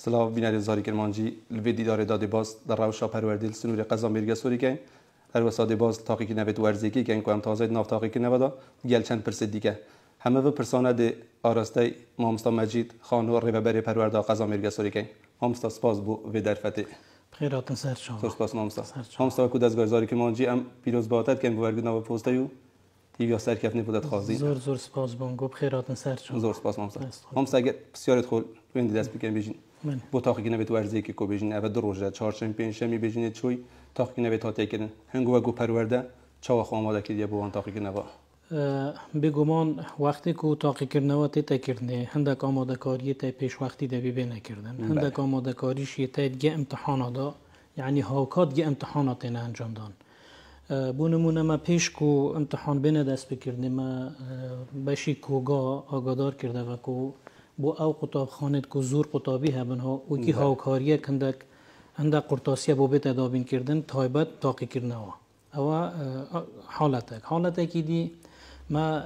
سلاف بیناری زاری کرمانجی الویدی داره داده باز در روشا پروردیل سنور قضا میرگه سوری که هر وساده باز تاقیکی نوید ورزیکی که این کوام تازه ناف تاقیکی نودا گل چند پرسید دیگه همه و پرسانه ده آراسته مامستا مجید خانو ریببری پروردا قضا میرگه سوری که مامستا سپاس بو و درفته خیراتن سر شما سپاس مامستا کود از گزاری کرمانجی ام پیروز باتد که بورگد نو پوستیو تیویا سر کفنی بودت خازی زور سپاس بونگو خیراتن سر شما زور سپاس مامستا اگر بسیارت خول وندی دست بکن بیشین بو تاقیکی نوید ورزیکی کو بیشین اول دو روزه چهارشنبه پنجشنبه بیشین چوی تاقیکی نوید تا تکردن هنگو گو پرورده چاو خو آماده کردی بو آن تاقیکی نوا بگمان وقتی که تاقی کردنوا تی کردنه هندک آماده کاری تی پیش وقتی دبی بی نکردن هندک آماده کاریش یه تی دیگه امتحانات دا یعنی هاوکات دیگه امتحانات نه انجام دان بو نمونه ما پیش کو امتحان بین دست بکردنه ما بشی کوگا آگادار کرده و کو بو او قطاب خانت کو زور قطابی هبن ها و کی هاوکاریه هندک قرطاسیه بو بیت ادابین کردن تایبت تاقی کردنوا او حالتکی دی ما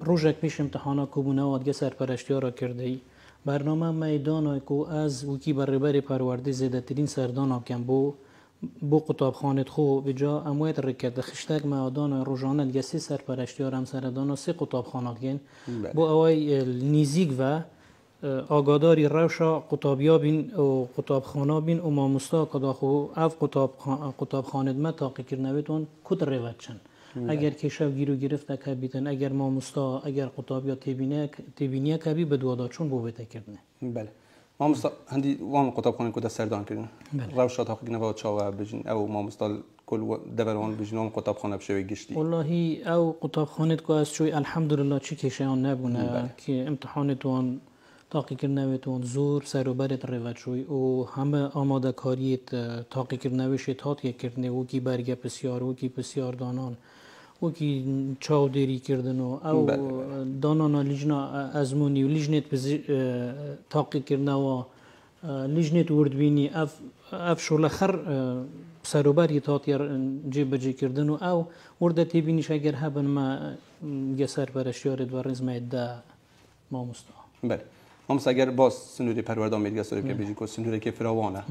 روزک پیش امتحانا کو بونوا دیگه سرپرشتیارا کرده برنامه میدان کو از وکی برابر پرورده زیاده ترین سردان کم بو قطاب خانت خو بجا امویت رکرد خشتک معدان روزانه دیگه سی سرپرشتیار هم سردان سی قطاب خانات گین بو اوای نیزیگ و آگاداری روشا قطابیا بین و قطاب خانا بین و ماموستا کدا خو اف قطاب خاند ما تاقی کرنویتون کد روچن اگر کشو گیرو گرفته که بیتن اگر ماموستا اگر قطابیا تبینیه که بی بدوادا چون بو بیته کردنه بله ماموستا هندی وام قطاب خانه کدا سردان کردن روشا تاقی کنه و چاو بجین او ماموستا کل دوران بجین وام قطاب خانه بشوی گشتی والله او قطاب خانه کو از شوی الحمدلله چی کشیان نبونه که امتحانتون تاقی کرنویتون زور سروبرت روید شوی و همه آماده کاریت تاقی کرنویشت هات یک کرنه و کی برگه بسیار و کی بسیار دانان و کی چاودری کردن و او دانانا لیجنا ازمونی و لیجنت تاقی کرنه و لیجنت وردبینی اف شول خر سروبری تات جیب جی کردن و او ورده تبینیش اگر هبن ما گسر برشیارد و رزمه ده ما مستا بله مامستا اگر باز سنوری پرورده میرگه سوری که بیشین کو سنوری که فراوانه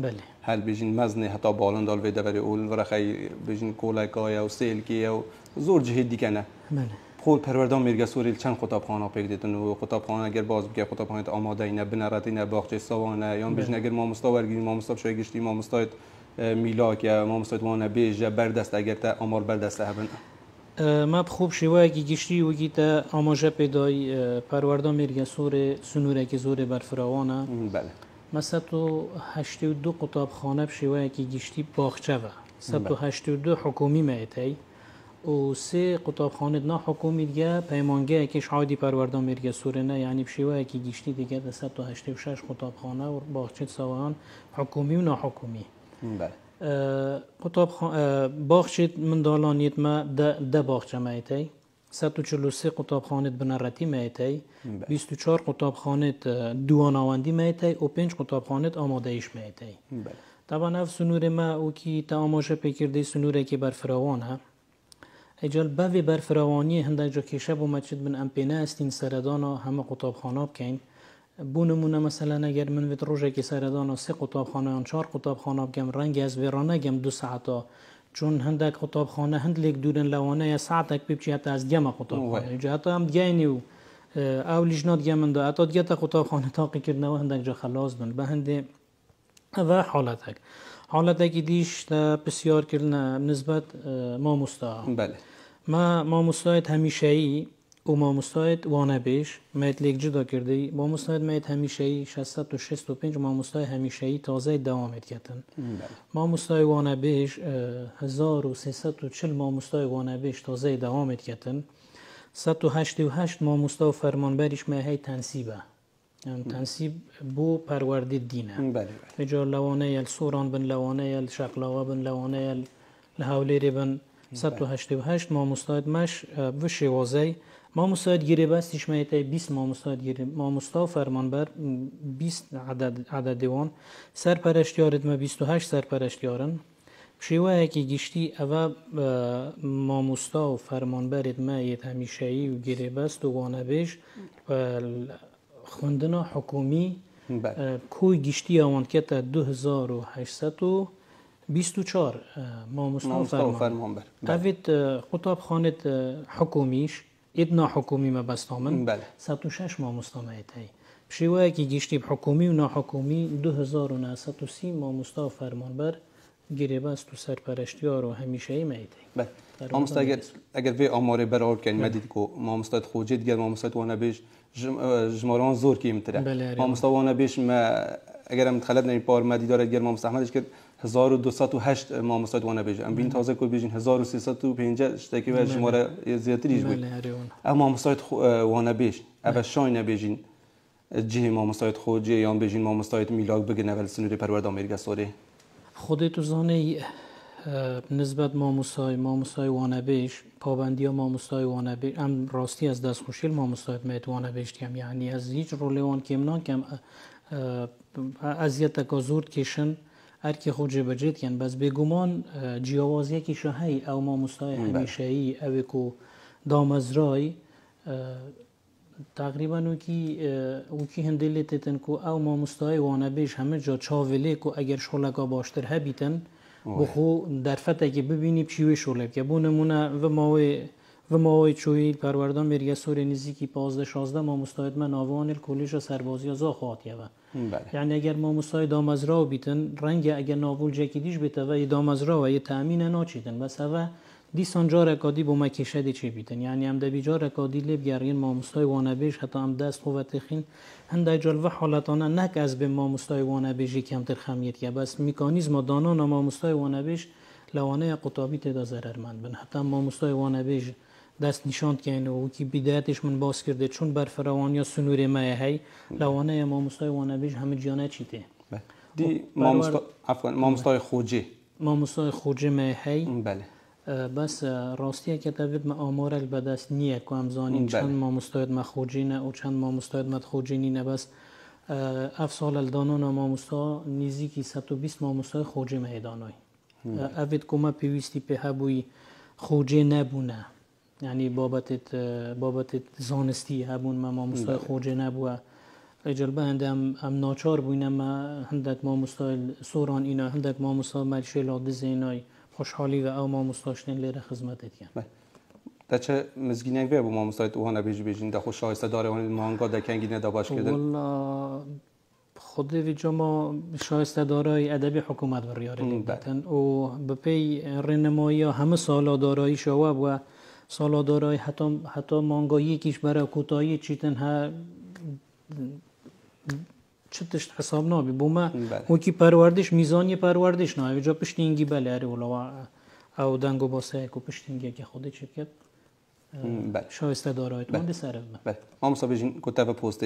هل بیشین مزنه حتی بالان دال ویده بری اول ورخی بیشین کولکای و سیلکی و زور جهدی کنه خود پرورده میرگه سوری چند خطاب خانه پیک دیدن و خطاب خانه اگر باز بگه خطاب خانه آماده اینه بنرات اینه باغچه سوانه یا بیشین اگر مامستا ورگی مامستا بشوی گشتی مامستا میلاک یا مامستا وانه بیج بردست اگر تا آمار بردست هبن ما خوب شوایی که گشتی و گیتا آماجه پیدای پرورده میرگه سنوره که زور برفراوانه بله ما 182 قطاب خانه بشوایی که گشتی باغچه و 182 حکومی میتی و 3 قطاب خانه نا حکومی دیگه پیمانگه که شعادی پرورده میرگه سوره نه یعنی بشوایی که گشتی دیگه 186 قطاب خانه و باغچه سوان حکومی و نا حکومی بله قطاب باغچه من دالانیت ما ده باغچه میتی 143 قطاب خانه بنرتی میتی 24 قطاب خانه دوانواندی میتی و 5 قطاب خانه آماده ایش میتی طبعا اف سنور ما او کی تا آماجه پیکرده سنوره که برفراوانه اجال باوی برفراوانی هنده جا کشه بو مچید بن امپینه استین سردانا همه قطاب خانه بکن بو نمونه مثلا اگر من ویت روزه که سردان 3 قطاب خانه یا 4 قطاب خانه بگم رنگ از ویرانه گم 2 ساعتا چون هندک قطاب خانه هند لیک دورن لوانه یا ساعتک بچی حتی از گم قطاب خانه جا حتی هم دیگه و او لیجنات گم دا حتی دیگه تا قطاب خانه تاقی کردنه و هندک جا خلاص دن به هنده و حالتک دیش تا بسیار کردنه نسبت ما مستا بله ما مستایت همیشهی و ما مستعد وانه بیش میت لیک جدا کرده ما مستعد میت همیشهی 665 ما مستعد همیشهی تازه دوامت کردن ما مستعد وانه بیش 1340 ما مستعد وانه بیش تازه دوامت کردن 188 ما مستعد فرمانبریش میهی تنصیبه یعنی تنصیب بو پرورده دینه بجا لوانه یل سوران بن لوانه یل شقلاوه بن لوانه یل لحولیری بن 188 ما مستعد مش وشی وازی ما مستعد گیری بستیش میته 20 ما مستعد گیری ما مستعد فرمانبر 20 عدد دیوان سرپرشتیارت ما 28 سرپرشتیارن شیوه که گشتی اوه ما مستعد فرمانبرت ما یت همیشهی و گیری بست و وانه بیش خوندنا حکومی کوی گشتی آوان که تا 2824 ماموستا فرمان بر اوید خطاب خانت حکومیش ادنا حکومی ما بستامن 106 ماموستا مایتایی بشیوه که گشتی حکومی و ناحکومی 2930 ماموستا فرمان بر گیره بست و سرپرشتیار و همیشه ای مایتایی ماموستا اگر وی آماره برآورد کنیم مدید که ماموستا خوجه دیگر ماموستا وانا بیش جماران زور کیم تره ماموستا وانا بیش ما اگر هم خلد نمی پار مدید داره دیگر ماموستا احمدش که 1208 ماموستا وانا بیش ام بین تازه کو بیشین 1350 اشتکی و جماره زیادتریش بود اما ماموستا وانا بیش اول شاین بیشین جه ماموستا خوجه یا بیشین ماموستا میلاق بگنه ول سنوری پرورد آمریکا سوری خودت زانه نسبت ماموسای وانبیش پابندی ماموسای وانبیش ام راستی از دست خوشیل ماموسای میت وانبیش کم یعنی از هیچ رولیوان کم نان کم ازیت کازورد کشن هر کی خود جبجت کن بس بگمان جیاوازی کی شهی او ماموسای همیشه‌ای او کو دامزرای تقریبا وکی هندلی تتن کو او ماموسای وانبیش همه جا چاوله کو اگر شولگا باشتر هبیتن بخو در فته که ببینی چیوی شوله که بو نمونه و ماوی چوی پروردان مریا سوری نزدیکی 15-16 ما مستعد من آوان کلیش سربازی زا خاطیه و یعنی اگر ما مستعد دامزرا بیتن رنگ اگر ناول جکیدیش بیته و دامزرا و تامین ناچیدن بس و دیسان جا رکادی با مکشدی چی بیتن یعنی هم دبی جا رکادی لب گرین ما مستعد وانبیش حتی هم دست قوت خین هنده جلوه حالتانه نک از به ما مستای وانبیشی کمتر خمیت که بس میکانیزم دانان ما مستای وانبیش لوانه قطابی تدا ضررمند بن حتی ما مستای وانبیش دست نشاند که اینو کی بدایتش من باز کرده چون بر فراوان یا سنوری مایه هی لوانه ما مستای وانبیش همه جانه چیته دی ما مستای خوجه مایه هی بله بس راستیه که تابید ما آمار البدست نیه که هم زانین چند ما مستعد ما خوجینه و چند ما مستعد ما خوجینی نه بس افسال الدانان ما مستعد نیزی که 120 ما مستعد خوجه میدانای اوید که ما پیوستی به هبوی خوجه نبونه یعنی بابت زانستی هبون ما مستعد خوجه نبوه اجلبه هنده هم ناچار بوینه ما هندک ما مستعد سوران اینا هندک ما مستعد ملشه لادز اینای خوشحالی و او ما مستاشتین لیره خدمتت کن. تا چه مزگینه وی با ما مستعد اوهانا بیجین دا خوش شایسته داره اون مانگا دا کنگی ندا باش کردن. والا خود ویجا ما شایسته دارای ادبی حکومت و ریاری دادن و به پی رنمایی همه سالا دارایی شواب و سالا دارایی حتی مانگا یکیش برای کوتاهی چیتن ها چتشت حساب نابی بوما وکی پروردش میزانی پروردش نه ویجا پشتینگی بله اره ولا او دنگو باسه کو پشتینگی که خودی چکت شایسته دارایت من سر بله ما مسابقین کتاب پست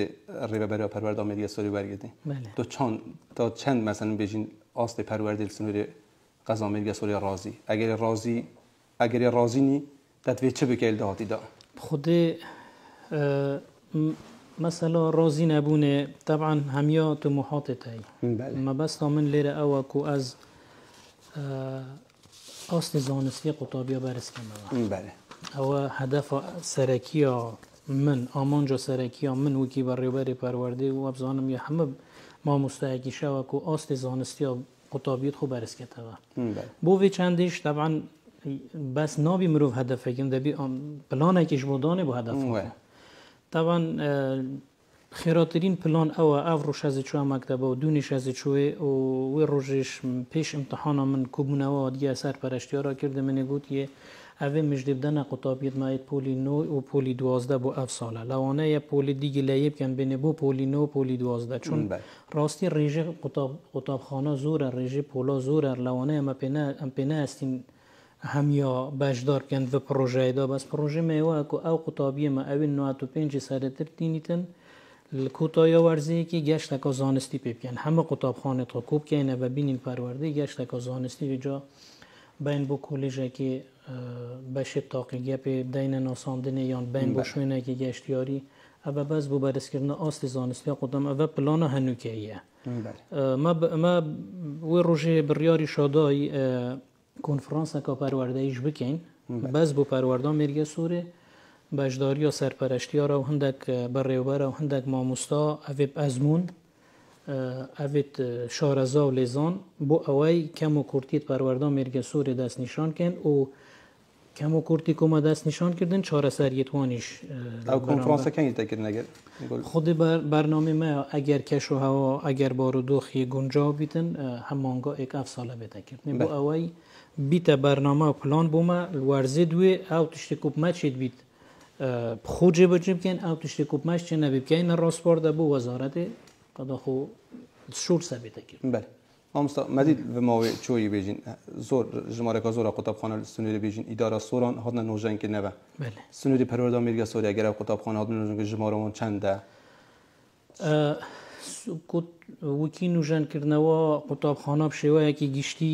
ریبه برای پرورد آمریکا سوری برگردیم تو چند مثلا بیشین آست پرورد سنوری قضا آمریکا سوری راضی اگر راضی نی تدوی چه بکیل دهاتی دا خود مثلا راضی نبونه طبعا همیا طموحات تای ما بس من لیره او کو از اصل زانستی قطابیا برس کنم بله او هدف سرکیا من آمانجا سرکیا من وکی بری پرورده و ابزانم یا همه ما مستحقی شو کو اصل زانستی قطابیت خوب برس کنم بو وی چندش طبعا بس نابی مروف هدف کن دبی پلانه کش بودانه با هدف طبعا خیراترین پلان او روش از چوه مکتبه و دونش از چوه و روشش پیش امتحانا من کبونه و دیگه سرپرشتی را کرده من گوت یه اوه مجدبدن قطابیت مایت پولی 9 و پولی 12 بو اف ساله لوانه یه پولی دیگه لیب کن بینه بو پولی 9 و پولی 12 چون راستی ریجه قطابخانه زوره ریجه پولا زوره لوانه ما پینه استین همیا باشدار کن و پروژه دا بس پروژه میوه که او قطابیه ما اوین 95 ساله تر دینیتن کوتایا ورزی که گشت که زانستی پیپکن همه قطابخانه تا کوب کنه و بینین پرورده گشت که زانستی وجا بین بو کلیجه که بشه تاقیگه پی دین ناساندنه یا بین بو شوینه که گشتیاری اوه بس بو برس کردن آست زانستی قدام اوه پلان هنوکیه ما وی روژه بریاری شادای کنفرانس که پرورده ایش بکن بس بو پروردان مرگه سوره باشداری و سرپرشتی را و هندک بریوبر و هندک ماموستا اویب ازمون اوید شارزا و لیزان بو اوی کم و کورتیت پروردان مرگ سوری دست نشان کن و کم و کورتی کما دست نشان کردن چهار سریتوانیش او کنفرانس کنی تکر نگر خود برنامه ما اگر کش و هوا اگر بارودوخی گنجا بیتن همانگا ایک اف ساله بیتا کردن بو اوی بیت برنامه و پلان بوما الورزه دوی او تشتکوب مچید بیت خود بجیب کن او تشتکوب مچ چه نبیب که این راست بارده بو وزارت قدا خو شور ثابت کرد. بله. امستا مدید و ما چویی بیشین زور جماره که زور کتابخانه سنوری بیشین اداره سوران هاتن نوجان که نبا. بله. سنوری پروردان میرگه سوری اگر کتابخانه هاتن نوجان که جماره من چنده؟ وکی نوجان کردنوا کتابخانه بشویه که گشتی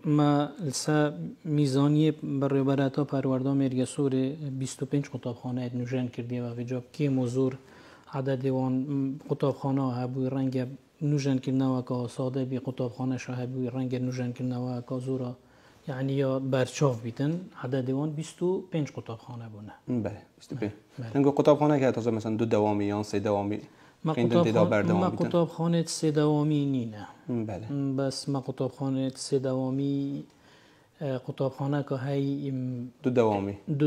ما لسا میزانی برای برایتا پروردان میرگه سوری 25 کتابخانه نوجان کردیه و وجاب که موضوع عدد وان کتابخانه هبوی رنگ نوجان کردنوا که ساده بی کتابخانه شهبوی رنگ نوجان کردنوا که زورا یعنی یا برچاف بیتن عدد وان 25 کتابخانه بونه. بله 25. نگو کتابخانه که تازه مثلا 2 دوامی یا 3 دوامی. ما کتابخانه 3 دوامی نینه. بله. بس ما کتابخانه 3 دوامی کتابخانه که های 2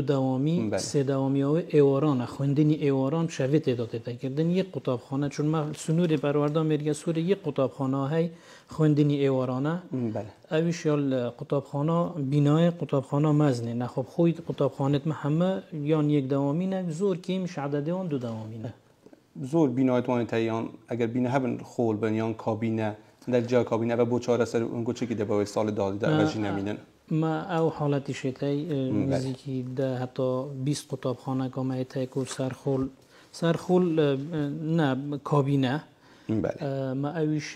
دوامی 3 دوامی های ایواران خوندنی ایواران شوی تعداد کردن یک کتابخانه چون ما سنوری پروردان مرگ سوری یک کتابخانه های خوندنی ایوارانه اویش یا کتابخانه بینای کتابخانه مزنه نه خب خوید کتابخانه همه یان یک دوامی نه زور کیمش عدد آن 2 دوامی نه زور بینای توانی تایان اگر بینه هبن خول بنیان کابینه در جا کابینه و بوچاره سر اونگو چه که دباوی سال دادی در وجه نمینن ما او حالتی شتای نزدیکی ده حتی 20 کتابخانه که ما تایکو سرخول نه کابینه ما اویش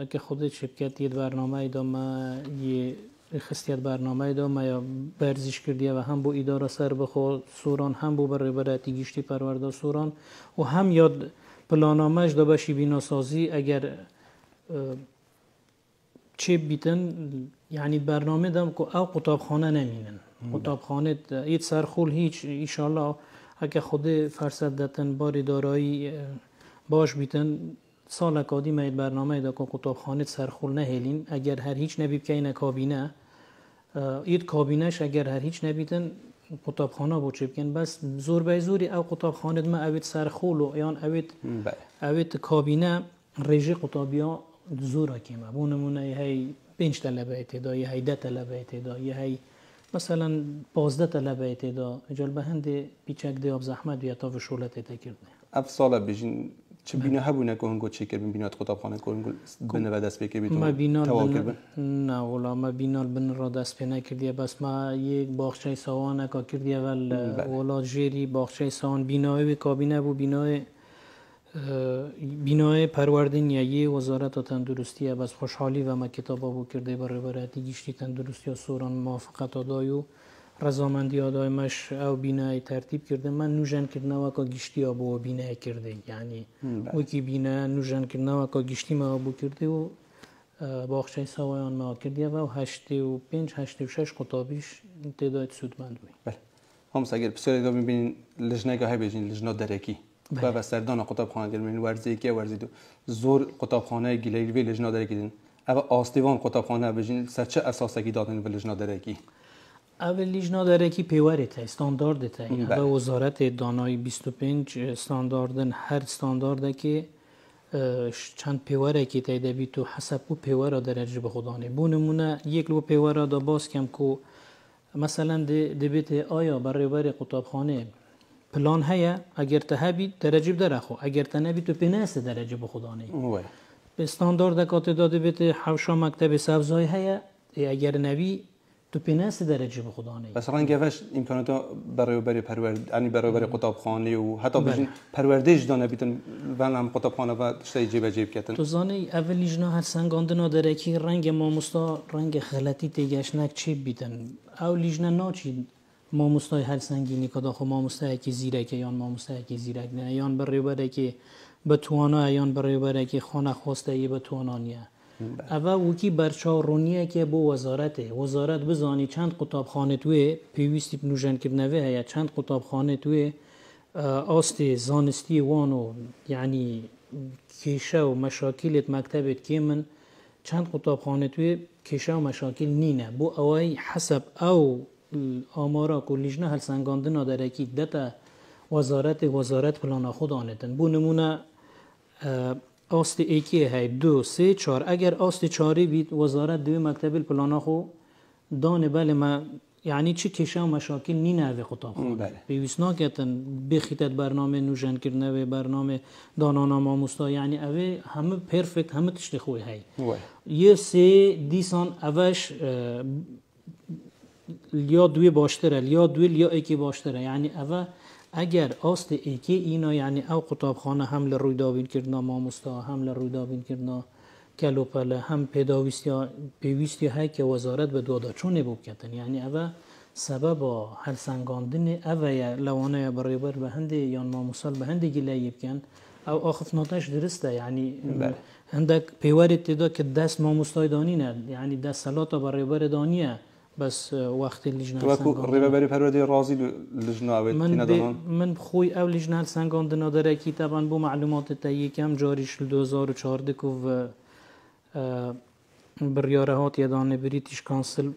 که خودت شبکت یه برنامه دا ما یه خستیت برنامه دا ما یا برزش کردیه و هم بو اداره سر بخو سوران هم بو برای برایتی گیشتی پرورده سوران و هم یاد پلانامش دا باشی بیناسازی اگر چه بیتن یعنی برنامه دام که او کتابخانه نمینن کتابخانه ایت سرخول هیچ ایشالله اگه خود فرصت داتن باری دارایی باش بیتن سال اکادی ما برنامه دا که کتابخانه سرخول نهیلین اگر هر هیچ نبیب که این کابینه ایت کابینهش اگر هر هیچ نبیتن کتابخانه بو چه بکن بس زور به زوری او کتابخانه ما اوید سرخول و یان اوید کابینه رژه کتابیا زور کیمه بو نمونه هی 5 طلبه اعتدا یه هی 10 طلبه اعتدا یه هی مثلا 15 طلبه اعتدا اجال به هند پیچک دیاب زحمت یا تا شولت اعتدا کردنه اف ساله بیشین چه بینه هبونه که هنگو چه کردن بینات کتابخانه کنگو بنه و دست بکر بیتون تواکر بن؟ نه ولا ما بینال بن را دست پی نکردیه بس ما یک باغچه سوانه که کردیه ولا جیری باغچه سوان بینای کابینه بو بینای پروردنیایی وزارت تندرستی بس خوشحالی و ما کتابا بو کرده برای گیشتی تندرستی و سوران موافقت آدایو رضامندی آدای مش او بینای ترتیب کرده من نوجن کردنوا که گیشتی آبو بینای کرده یعنی وکی بینای نوجن کردنوا که گیشتی ما آبو کرده و باغچه سوایان ما کرده و 85 86 کتابیش تعداد سودمند بود. بله. هم اگر بسیاری دا میبینین لجنه که های بیشین لجنه درکی و سردان کتابخانه گرمین ورزی که ورزی دو زور کتابخانه گیلی وی لجنه درکی دین اما آستیوان کتابخانه بیشین سر چه اساسه کی دادن وی لجنه درکی اول لیجنا داره کی پیوره تا استاندارد تا و وزارت دانایی 25 استانداردن هر استاندارده که چند پیوره کی تا دبی تو حسب او پیوره درجه به خدانه بو نمونه یک لو پیوره دا باز کم کو مثلا دبیت آیا برای کتابخانه پلان هيا اگر تهبی درجه بدره خو اگر تنبی تو پناس درجه به خدانه به استاندارد کات داده بیت حوشا مکتب سبزای هيا اگر نبی تو پناس درجه به خدا نه بس رنگ وش امکانات برای پرورد یعنی برای کتابخانه و حتی بجن پروردش دانه بیتن ونم کتابخانه و شتی جیب جیب کردن تو زانه اول لیجنا هر سنگاندنا داره کی رنگ ماموستا رنگ خلطی تیگش نک چی بیتن او لیجنا ناچی ماموستای هر سنگینی که داخل ماموستای کی زیرک یان ماموستای کی زیرک نه یان برای که بتوانا یان برای که خانه خواسته ای بتوانانیه اول وکی برچارونیه که با وزارت بزانی چند کتابخانه توی پیوستی نوجن کردنوه یا چند کتابخانه توی آست زانستی وانو یعنی کیشه و مشاکلت مکتبت که من چند قطابخانه توی کیشه و مشاکل نینه بو اوای حسب او آمارا که لیجنه هلسنگاندنا در اکی دتا وزارت پلانا خود آنتن بو نمونه آست ایکی های 2 3 4 اگر آست 4 بید وزارت دوی مکتب پلانا خو دانه بله ما یعنی چه کشه و مشاکل نینه به قطاب خود بیویست ناکتن بخیتت برنامه نوشن کرنه و برنامه دانانا ماموستا یعنی اوه همه پرفکت همه تشت خوی های یه سه دیسان اوش لیا دوی باشتره لیا دوی لیا ایکی باشتره یعنی اوه اگر آست ایکی اینا یعنی او قطابخانه هم لروی دابین کردنا ماموستا هم لروی دابین کردنا کلوپله هم پیویستی های که وزارت به دودا چونه بوب کتن یعنی اوه سبب هلسنگاندن اوه لوانه برایبر به هنده یا ماموسال به هنده گلایب کن او آخف ناتش درسته یعنی هندک پیوارد تدا که دست ماموستای دانینه یعنی دست سلاتا برایبر دانیه بس وقت لجنه هلسنگاندن ریبه بری پرورده رازی لجنه اوید من خوی او لجنه هلسنگاندن داره که طبعا بو معلومات تایی کم جاریش 2014 و بریاره هات یادانه بریتیش کانسل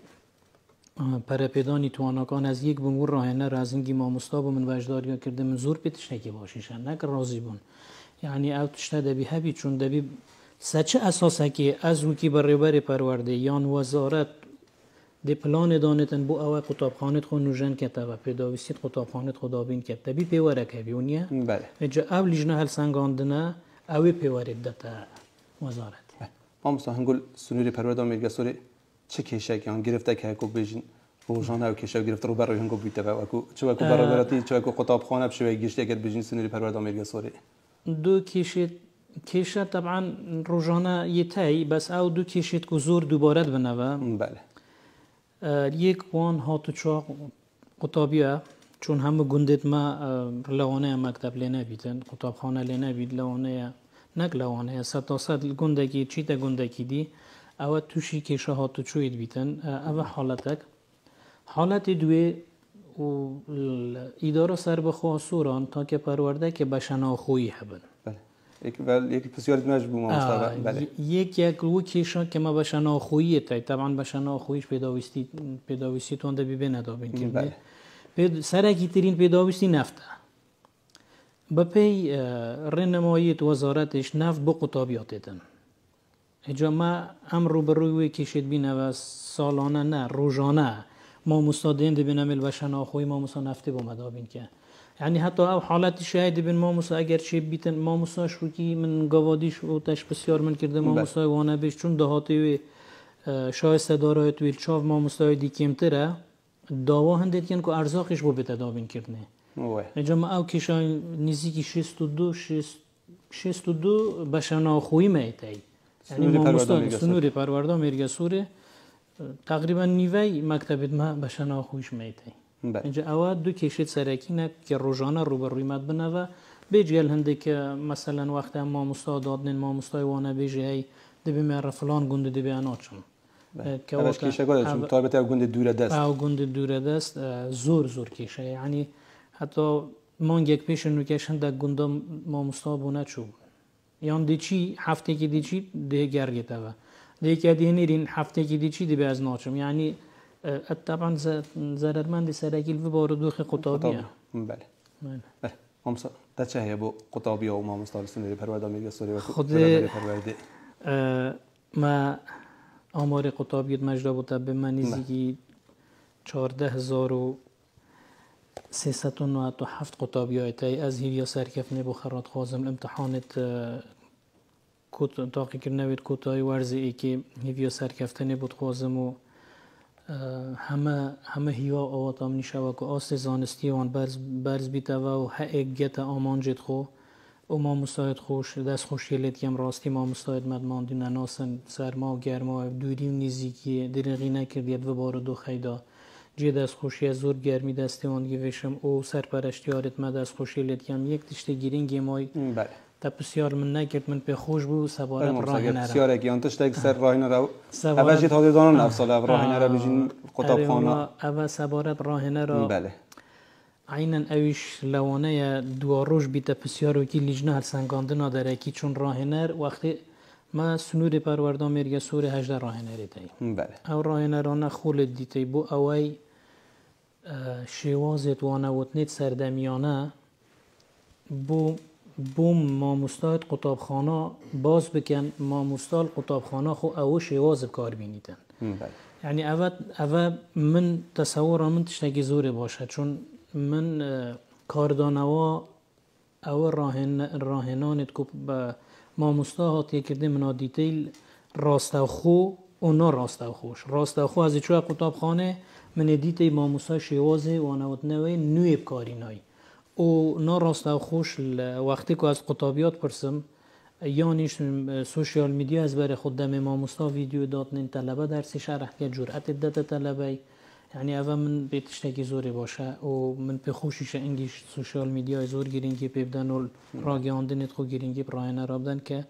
پرپیدانی تواناکان از یک بمور راهنه رازنگی ماموستا با من وجداریا کرده من زور پیتش نکی باشیشن نکر رازی بون یعنی او تشته دبی هبی چون دبی سچه اساسه که از وکی بریبر پرورده یان وزارت دی پلان دانتن بو اوه قطابخانت خود نوژن کتا و پیداویستید قطابخانت خود آبین کتا بی پیوره که بیونیه اجا او لیجنه هلسنگاندنه اوی پیوره دتا وزارت ماموستا هنگل سنوری پرورده آمریکا سوری چه کشه که هم گرفته که هکو بیشین روزانه و کشه گرفته رو برای هنگو بیته و چه وکو برابراتی چه وکو قطابخانه بشوی گشته اگر بیشین سنوری پرورده آمریکا سوری دو کشه طبعا روزانه یه تایی بس او دو کشید که زور دوباره بنوه بله یک وان هاتو چاق قطابیه چون همه گندت ما لوانه مکتب لینه بیتن قطابخانه لینه بید لوانه نک لوانه صد گندگی چی تا گندگی دی او توشی کشه هاتو چوید بیتن او حالت دوی و اداره سر بخواه سوران تا که پرورده که بشنا خویی هبن یک بسیاری مجبور ماموستا بله یک و کیشا که ما بشنا خویی تای طبعا بشنا خویش پیداویستی تونده بی ندابین کرده سرکی ترین پیداویستی نفته بپی رنماییت وزارتش نفت با قطابیاتتن اجا ما امرو بروی کشید بینه و سالانه نه روزانه ماموستا دینده بینم بشنا خویی ماموستا نفته با مدابین که یعنی حتی او حالت شاهد بین ماموسا اگر چه بیتن ماموسا شو کی من گوادیش و تش بسیار من کرده ماموسا وانه بیش چون دهاتی شایسته داره توی چاو ماموسا دی کمتره داوا هندید کن که ارزاقش بو بته دابین کردنه اجا ما او کشای نزدیکی 62 بشنا خویی میتای یعنی ماموسا سنوری پرورده آمریکا سوره تقریبا نیوی مکتبت ما بشنا خویش میتای اینجا اول دو کشید سرکی نه که روزانه رو بر رویمت بنوه بیجیل هنده که مثلا وقتی ماموستا دادن ماموستای وانه بیجی دبی مر فلان گنده دبی اناچم که وقت کیشه گذاشت چون تایبت او گنده دوره دست او گنده دوره دست زور کیشه یعنی حتی مانگ یک پیش نوکش هنده گنده ماموستا بونه چوب یان دیچی هفته که دیچی ده گرگیته و ده که ده نیرین هفته که دیچی دبی از ناچم یعنی طبعا ضررمند سرگیل و باردوخ قطابیه بله ماموستا تا چه هی بو قطابیه و ماموستا سنوری پرورده آمریکا سوری و خود ما آمار قطابیت مجدا بوده به من نزدیکی 14397 قطابیه تای از هیویا سرکف نبو خرات خوازم امتحانت تاقی کرنوید کوتای ورزی ای که هیویا سرکفته نبود خوازم و همه هیوا آواتام نیشوا که آس زانستی وان برز بیتا و هک گت آمانجت خو و ما مستعد خوش دست خوشیلیت کم راستی ما مستعد مدماندی نناسن سرما و گرما و دوری و نزیکی درنگی نکردید و بار دو خیدا جی دست خوشی زور گرمی دستی وان گیوشم او سرپرشتیارت ما دست خوشیلیت کم یک تشت گیرینگی مای تا بسیار من نکرد من به خوش بود سوارت راه نره بسیار اگیانتش دیگه سر راه نره اولی تا دانم نفسال راه نره بجین قطابخانه اول سوارت راه نره بله عینن اویش لوانه دواروش بیت پسیارو کی لیجنه هر سنگاندنا داره کی چون راهنر وقتی ما سنور پروردان میرگه سور 18 راهنری تایی بله او راهنرانه خول دیتی بو اوی شوازت وانه وطنیت سردمیانه بو ما مستاد قطابخانه باز بکن ما مستال قطابخانه خو او شواز کار بینیدن یعنی اوه من تصورم من تشتگی زوره باشه چون من کاردانوا او راهنانت که ما مستاهات کرده منا دیتیل راستوخو و نا راستوخوش راستوخو از چوه قطابخانه من دیتی ما مستاه شوازه و نوتنوی نوی بکاری نای و نا راستوخوش وقتی که از قطابیات پرسم یانیش سوشیال میدیا از بر خود دم ما مستا ویدیو دادن طلبه درسی شرح که جرأت داده طلبه یعنی اول من بیتشتگی زوری باشه و من به خوشیش انگیش سوشیال میدیا زور گیرینگی پیبدن و راگیاندنت خو گیرینگی برای رابدن که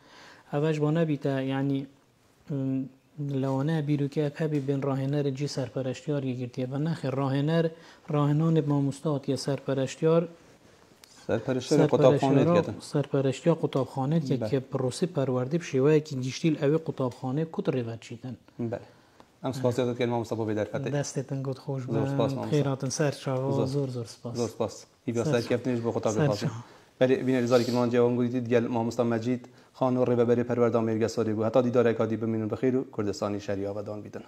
اولش با نبیته یعنی لوانه بیرو که پی بین راهنر جی سرپرشتیار گیرتیه و نخیر راهنان ما مستاد یا سرپرشتیار سرپرشتیار قطابخانه که پروسه پرورده بشیوه که گیشتیل اوی قطابخانه کد روید چیدن بله ام سپاسیات که ما مصطفی در فتح دستتون گود خوش بود خیراتن سر شاوا زور سپاس ایبیا سر کفتنیش به خطاب خاصی بله بین رضایی که من جوان گویید گل ما مصطفی مجید خانه رو به بری پروردان میرگه سالی بود حتی دیدار اکادی بمینون بخیر و کردستانی شریعه و دان بیدن